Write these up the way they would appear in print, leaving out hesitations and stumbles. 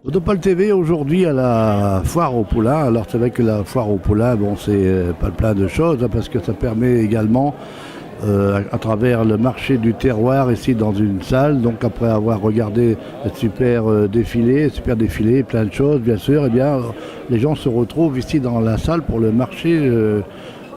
Nopal TV aujourd'hui à la foire au poulain. Alors c'est vrai que la foire au poulain, bon, c'est pas plein de choses hein, parce que ça permet également à travers le marché du terroir ici dans une salle. Donc après avoir regardé le super défilé, plein de choses bien sûr, eh bien les gens se retrouvent ici dans la salle pour le marché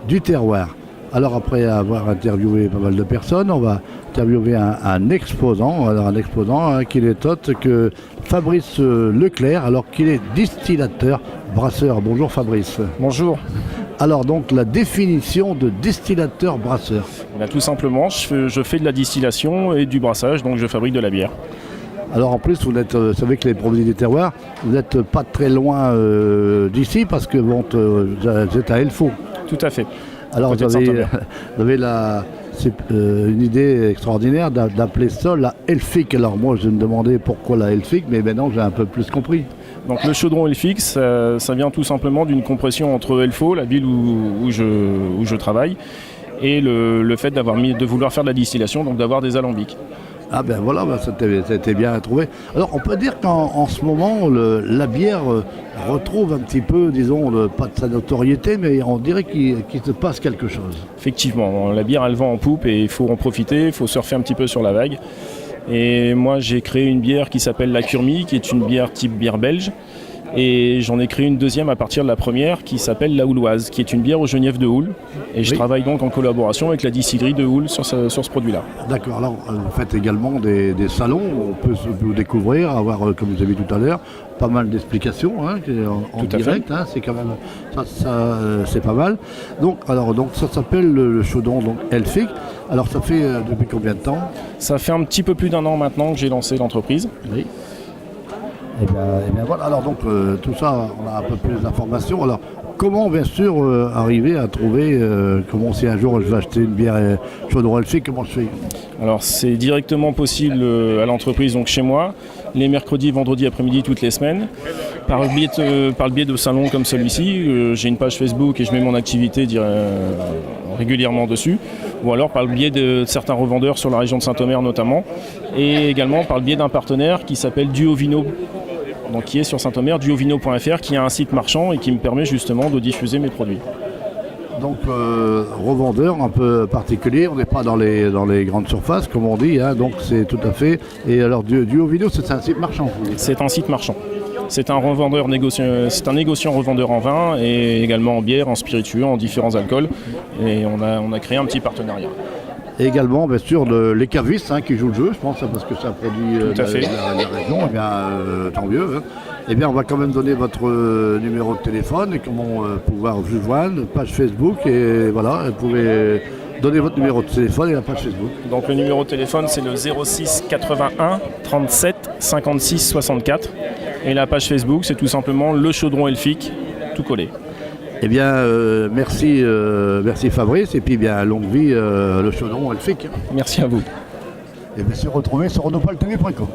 du terroir. Alors après avoir interviewé pas mal de personnes, on va interviewer un exposant, hein, qui n'est autre que Fabrice Leclerc, alors qu'il est distillateur, brasseur. Bonjour Fabrice. Bonjour. Alors donc la définition de distillateur brasseur. Tout simplement, je fais de la distillation et du brassage, donc je fabrique de la bière. Alors en plus, vous savez que les produits des terroirs, vous n'êtes pas très loin d'ici parce que vous êtes à Elfaux. Tout à fait. Alors vous avez une idée extraordinaire d'appeler ça la Elfic. Alors moi je me demandais pourquoi la Elfic, mais maintenant j'ai un peu plus compris. Donc le chaudron Elfic, ça vient tout simplement d'une compression entre Elfaux, la ville où je travaille, et le fait de vouloir faire de la distillation, donc d'avoir des alambics. Ah ben voilà, c'était bien trouvé. Alors on peut dire qu'en ce moment, la bière retrouve un petit peu, disons, pas de sa notoriété, mais on dirait qu'il se passe quelque chose. Effectivement, la bière elle vend en poupe et il faut en profiter, il faut surfer un petit peu sur la vague. Et moi j'ai créé une bière qui s'appelle la Curmi, qui est une bière type bière belge. Et j'en ai créé une deuxième à partir de la première qui s'appelle la Houloise, qui est une bière aux genièves de houle. Et je travaille donc en collaboration avec la distillerie de houle sur ce produit-là. D'accord, alors vous faites également des salons où on peut vous découvrir, avoir, comme vous avez vu tout à l'heure, pas mal d'explications hein, en direct, hein, c'est quand même c'est pas mal. Donc ça s'appelle le chaudron Elfic. Alors ça fait depuis combien de temps? Ça fait un petit peu plus d'1 an maintenant que j'ai lancé l'entreprise. Oui. Et bien voilà, alors donc tout ça, on a un peu plus d'informations. Alors comment bien sûr arriver à trouver, comment si un jour je vais acheter une bière chaudron Elfic, comment je fais? Alors c'est directement possible à l'entreprise, donc chez moi, les mercredis, vendredis après-midi, toutes les semaines. Par le biais de salons comme celui-ci, j'ai une page Facebook et je mets mon activité régulièrement dessus. Ou alors par le biais de certains revendeurs sur la région de Saint-Omer notamment. Et également par le biais d'un partenaire qui s'appelle Duovino. Donc qui est sur Saint-Omer, duovino.fr, qui a un site marchand et qui me permet justement de diffuser mes produits. Donc revendeur un peu particulier, on n'est pas dans les grandes surfaces comme on dit, hein, donc c'est tout à fait. Et alors Duovino, c'est un site marchand? C'est un site marchand. C'est un négociant revendeur en vin et également en bière, en spiritueux, en différents alcools. Et on a créé un petit partenariat. Et également, bien sûr, les cavistes qui jouent le jeu, je pense, parce que c'est un produit de la région, et bien, tant mieux. Hein. Eh bien, on va quand même donner votre numéro de téléphone et comment pouvoir vous joindre, page Facebook, et voilà, vous pouvez donner votre numéro de téléphone et la page Facebook. Donc le numéro de téléphone, c'est le 06 81 37 56 64. Et la page Facebook, c'est tout simplement le chaudron Elfic, tout collé. Eh bien, merci Fabrice, et puis bien longue vie le chaudron Elfic. Merci à vous. Et bien, se retrouver sur nopaltv.com.